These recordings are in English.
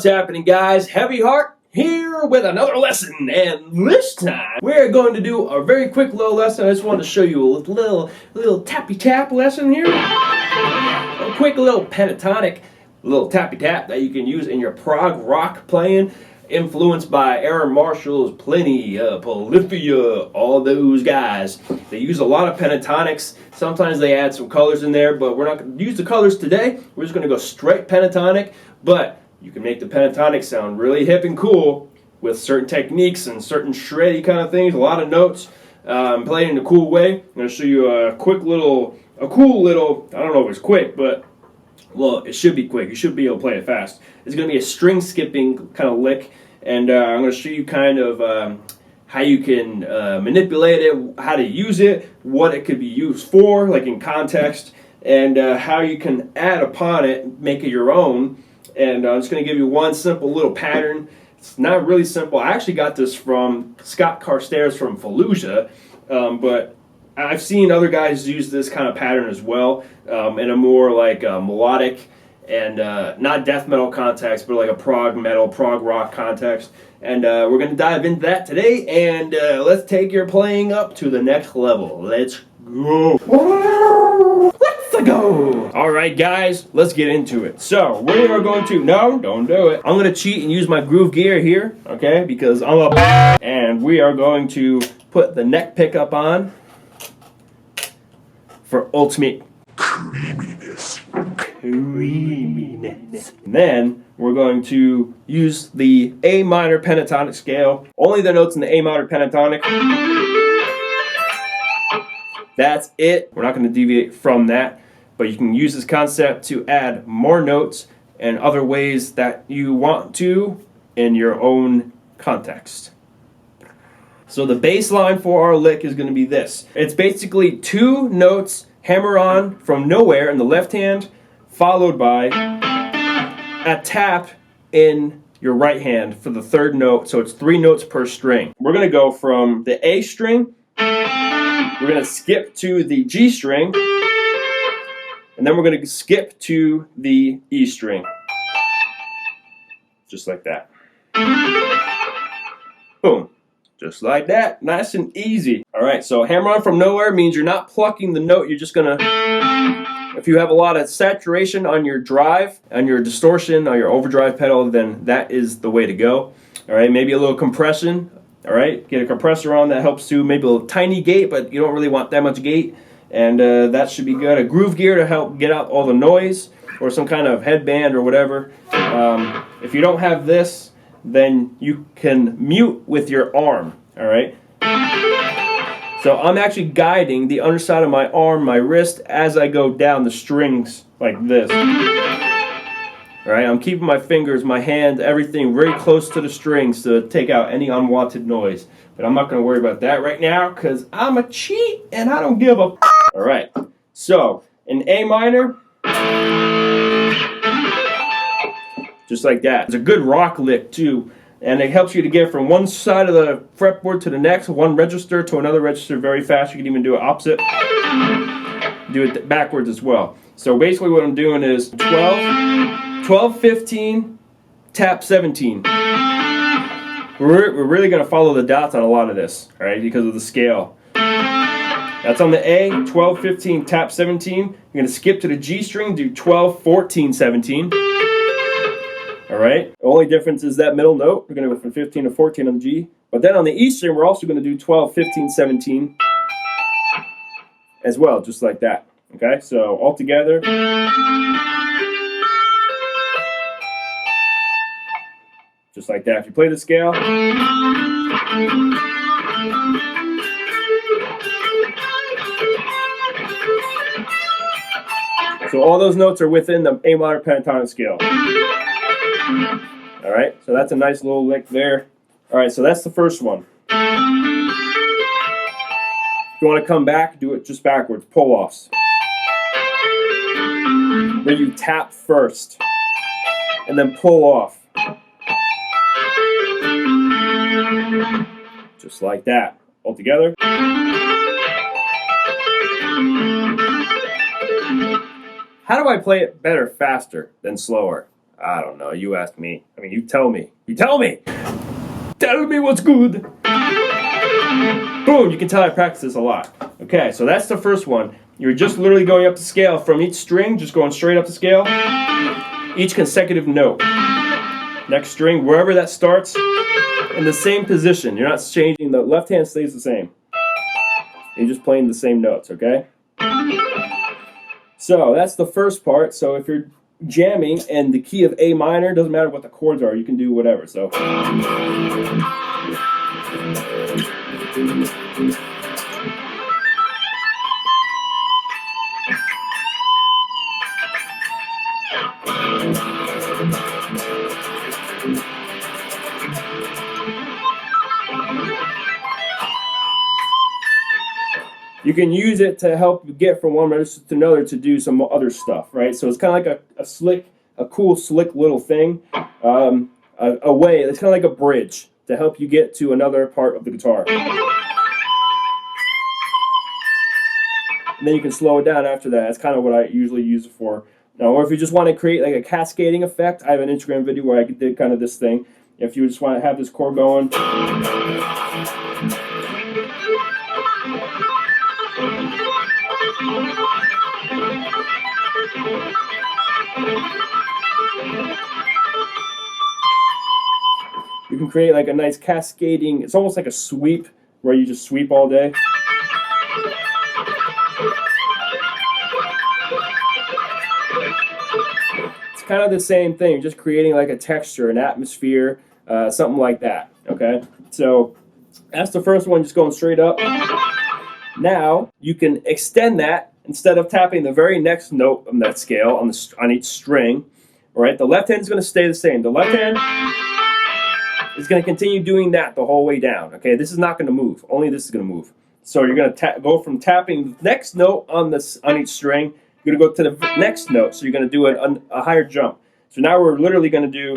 What's happening, guys? Heavy Heart here with another lesson, and this time we're going to do a very quick little lesson. I just wanted to show you a little tappy tap lesson here. A quick little pentatonic little tappy tap that you can use in your prog rock playing, influenced by Aaron Marshall's Plini, Polyphia, all those guys. They use a lot of pentatonics. Sometimes they add some colors in there, but we're not going to use the colors today. We're just going to go straight pentatonic, but you can make the pentatonic sound really hip and cool with certain techniques and certain shreddy kind of things, a lot of notes, played in a cool way. I'm going to show you a cool little, I don't know if it's quick, but well, it should be quick. You should be able to play it fast. It's going to be a string skipping kind of lick, and I'm going to show you kind of how you can manipulate it, how to use it, what it could be used for, like in context, and how you can add upon it, make it your own. And I'm just going to give you one simple little pattern. It's not really simple. I actually got this from Scott Carstairs from Fallujah, but I've seen other guys use this kind of pattern as well in a more like melodic and not death metal context, but like a prog metal, prog rock context. And we're going to dive into that today, and let's take your playing up to the next level. Let's go. Let's go. All right, guys, let's get into it. So we are going to, no, don't do it. I'm going to cheat and use my Gruvgear here, okay, because I'm a and we are going to put the neck pickup on for ultimate creaminess. And then we're going to use the A minor pentatonic scale. Only the notes in the A minor pentatonic. That's it. We're not going to deviate from that, but you can use this concept to add more notes and other ways that you want to in your own context. So the bass line for our lick is going to be this. It's basically two notes hammer on from nowhere in the left hand, followed by a tap in your right hand for the third note. So it's 3 notes per string. We're going to go from the A string, we're going to skip to the G string, and then we're going to skip to the E string. Just like that. Boom. Just like that. Nice and easy. Alright, so hammer on from nowhere means you're not plucking the note. You're just going to, if you have a lot of saturation on your drive, on your distortion, on your overdrive pedal, then that is the way to go. Alright, maybe a little compression. Alright, get a compressor on, that helps too. Maybe a little tiny gate, but you don't really want that much gate. And that should be good. A Gruvgear to help get out all the noise, or some kind of headband or whatever. If you don't have this, then you can mute with your arm, all right? So I'm actually guiding the underside of my arm, my wrist, as I go down the strings like this. All right, I'm keeping my fingers, my hand, everything very close to the strings to take out any unwanted noise. But I'm not going to worry about that right now because I'm a cheat and I don't give a f. All right, so in A minor, just like that. It's a good rock lick too, and it helps you to get from one side of the fretboard to the next, one register to another register very fast. You can even do it opposite, do it backwards as well. So basically what I'm doing is 12, 15, tap 17. We're really going to follow the dots on a lot of this, all right, because of the scale. That's on the A, 12, 15, tap 17. You're going to skip to the G string, do 12, 14, 17. All right, the only difference is that middle note. We're going to go from 15 to 14 on the G. But then on the E string, we're also going to do 12, 15, 17 as well, just like that. Okay, so all together. Just like that. If you play the scale. So all those notes are within the A minor pentatonic scale. All right, so that's a nice little lick there. All right, so that's the first one. If you want to come back, do it just backwards, pull-offs. Where you tap first and then pull off. Just like that. All together. How do I play it better, faster than slower? I don't know. You ask me. I mean, you tell me. You tell me. Tell me what's good. Boom. You can tell I practice this a lot. Okay, so that's the first one. You're just literally going up the scale from each string, just going straight up the scale. Each consecutive note. Next string, wherever that starts, in the same position. You're not changing. The left hand stays the same. You're just playing the same notes, okay? So that's the first part. So if you're jamming and the key of A minor, doesn't matter what the chords are, you can do whatever. So you can use it to help get from one register to another to do some other stuff, right? So it's kind of like a cool, slick little thing. A way, it's kind of like a bridge to help you get to another part of the guitar. And then you can slow it down after that. That's kind of what I usually use it for. Now, or if you just want to create like a cascading effect, I have an Instagram video where I did kind of this thing. If you just want to have this chord going. You can create like a nice cascading, it's almost like a sweep where you just sweep all day. It's kind of the same thing, just creating like a texture, an atmosphere, something like that, okay? So that's the first one, just going straight up. Now you can extend that. Instead of tapping the very next note on that scale on each string, all right, the left hand is going to stay the same. The left hand is going to continue doing that the whole way down. Okay, this is not going to move. Only this is going to move. So you're going to go from tapping the next note on each string. You're going to go to the next note. So you're going to do a higher jump. So now we're literally going to do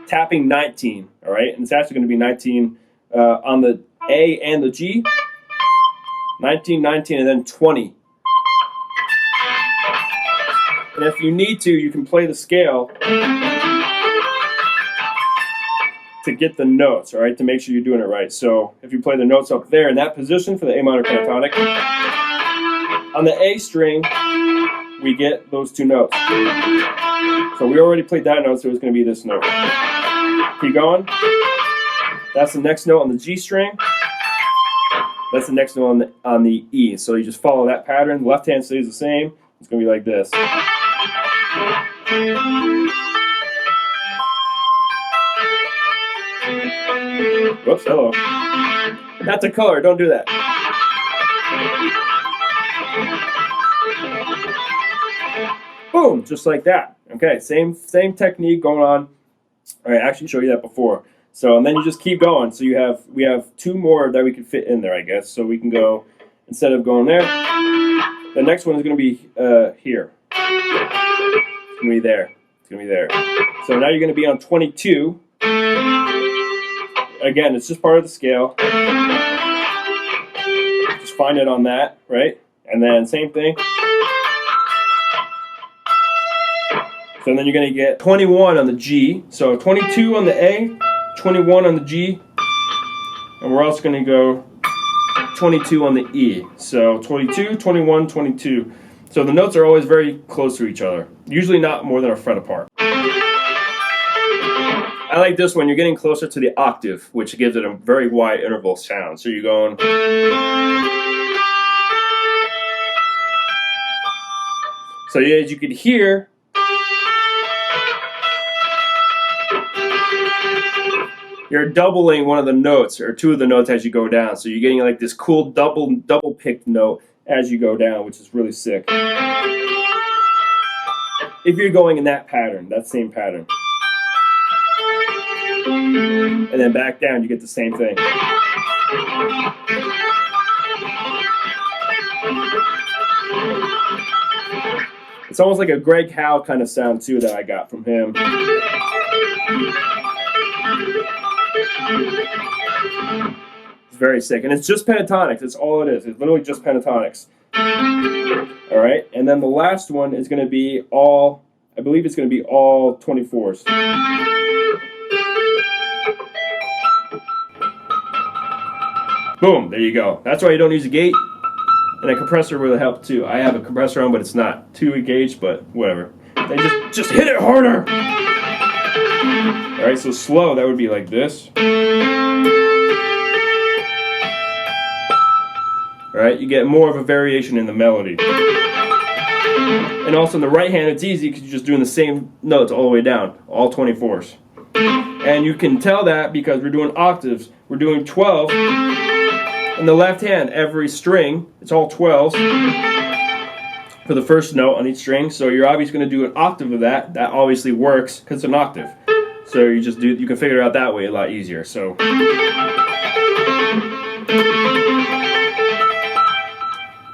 tapping 19. All right, and it's actually going to be 19 on the A and the G. 19, 19, and then 20. And if you need to, you can play the scale to get the notes, all right, to make sure you're doing it right. So if you play the notes up there in that position for the A minor pentatonic, on the A string, we get those two notes. So we already played that note, so it's going to be this note. Keep going. That's the next note on the G string. That's the next one on the E. So you just follow that pattern. The left hand stays the same. It's going to be like this. Whoops, hello. That's a color. Don't do that. Boom, just like that. Okay, same technique going on. All right, I actually showed you that before. So, and then you just keep going. So we have two more that we can fit in there, I guess. So we can go, instead of going there, the next one is going to be here. It's going to be there. It's going to be there. So now you're going to be on 22. Again, it's just part of the scale. Just find it on that, right? And then same thing. So then you're going to get 21 on the G. So 22 on the A. 21 on the G, and we're also going to go 22 on the E. So 22, 21, 22. So the notes are always very close to each other, usually not more than a fret apart. I like this one. You're getting closer to the octave, which gives it a very wide interval sound. So you're going. So as you can hear, you're doubling one of the notes, or two of the notes as you go down. So you're getting like this cool double picked note as you go down, which is really sick. If you're going in that pattern, that same pattern. And then back down, you get the same thing. It's almost like a Greg Howe kind of sound too that I got from him. It's very sick, and it's just pentatonics. That's all it is. It's literally just pentatonics. All right, and then the last one is going to be all I believe it's going to be all 24s. Boom, there you go. That's why you don't use a gate. And a compressor will help too. I have a compressor on, but it's not 2 gauge, but whatever. Then just hit it harder. All right, so slow, that would be like this. All right, you get more of a variation in the melody. And also in the right hand, it's easy because you're just doing the same notes all the way down, all 24s. And you can tell that because we're doing octaves. We're doing 12. In the left hand, every string, it's all 12s for the first note on each string. So you're obviously going to do an octave of that. That obviously works because it's an octave. So you can figure it out that way a lot easier. So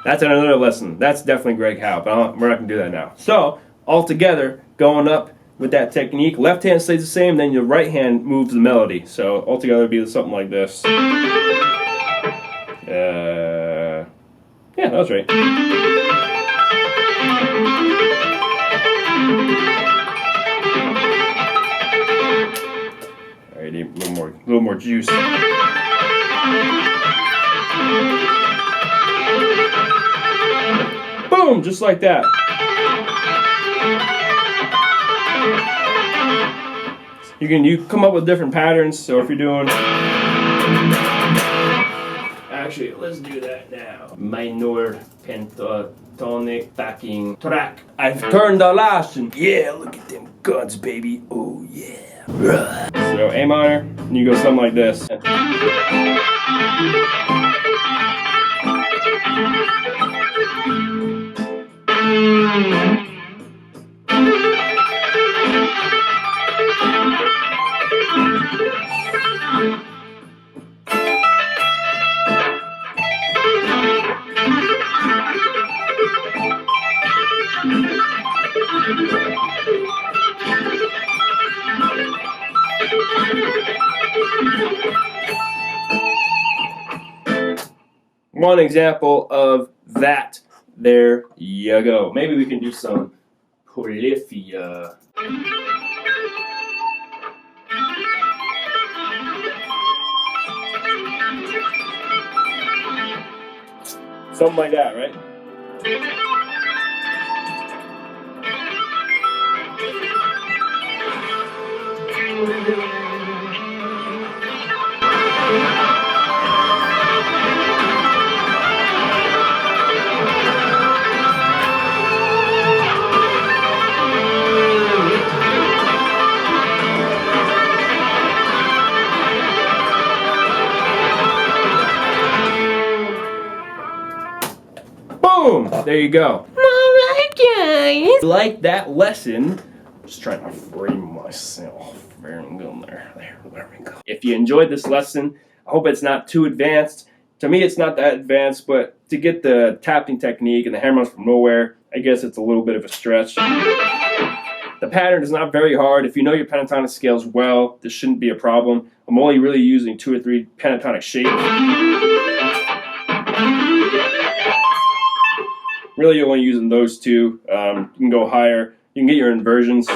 that's another lesson. That's definitely Greg Howe, but we're not going to do that now. So all together, going up with that technique, left hand stays the same, then your right hand moves the melody. So all together it'd be something like this. Yeah, that was right. All right, a little more juice. Boom, just like that. You come up with different patterns. So if you're doing, actually, let's do that now. Minor pentatonic backing track. I've turned the lesson. Yeah, look at them guns, baby. Oh yeah. So A minor, and you go something like this. One example of that. There you go. Maybe we can do some Polyphia. Something like that, right? Boom! There you go. Alright, guys. Like that lesson. Just trying to frame myself. There we go. There we go. If you enjoyed this lesson, I hope it's not too advanced. To me, it's not that advanced, but to get the tapping technique and the hammer-ons from nowhere, I guess it's a little bit of a stretch. The pattern is not very hard. If you know your pentatonic scales well, this shouldn't be a problem. I'm only really using 2 or 3 pentatonic shapes. Really, you're only using those 2. You can go higher. You can get your inversions.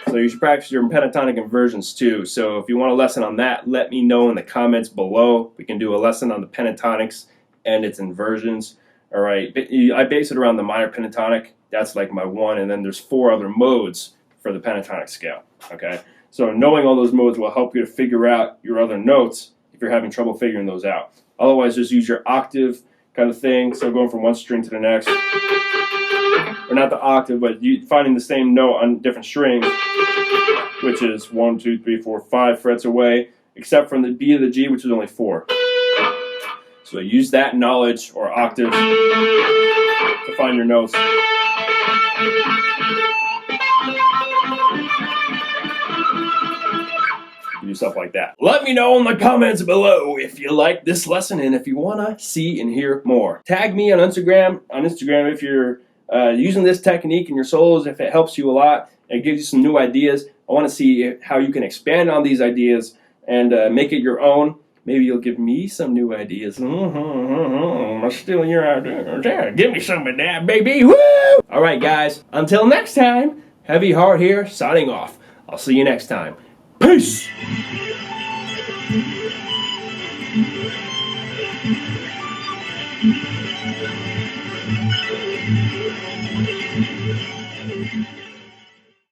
So you should practice your pentatonic inversions too. So if you want a lesson on that, let me know in the comments below. We can do a lesson on the pentatonics and its inversions. All right, I base it around the minor pentatonic. That's like my 1, and then there's 4 other modes for the pentatonic scale. Okay, so knowing all those modes will help you to figure out your other notes if you're having trouble figuring those out. Otherwise, just use your octave kind of thing. So going from one string to the next, or not the octave, but finding the same note on different strings, which is 1, 2, 3, 4, 5 frets away, except from the B to the G, which is only 4. So use that knowledge or octave to find your notes. You do stuff like that. Let me know in the comments below if you like this lesson and if you want to see and hear more. Tag me on Instagram if you're using this technique in your solos, if it helps you a lot and gives you some new ideas. I want to see how you can expand on these ideas and make it your own. Maybe you'll give me some new ideas. I'm stealing your ideas. Yeah, give me some of that, baby. Woo! All right, guys. Until next time, Heavy Heart here, signing off. I'll see you next time. Peace!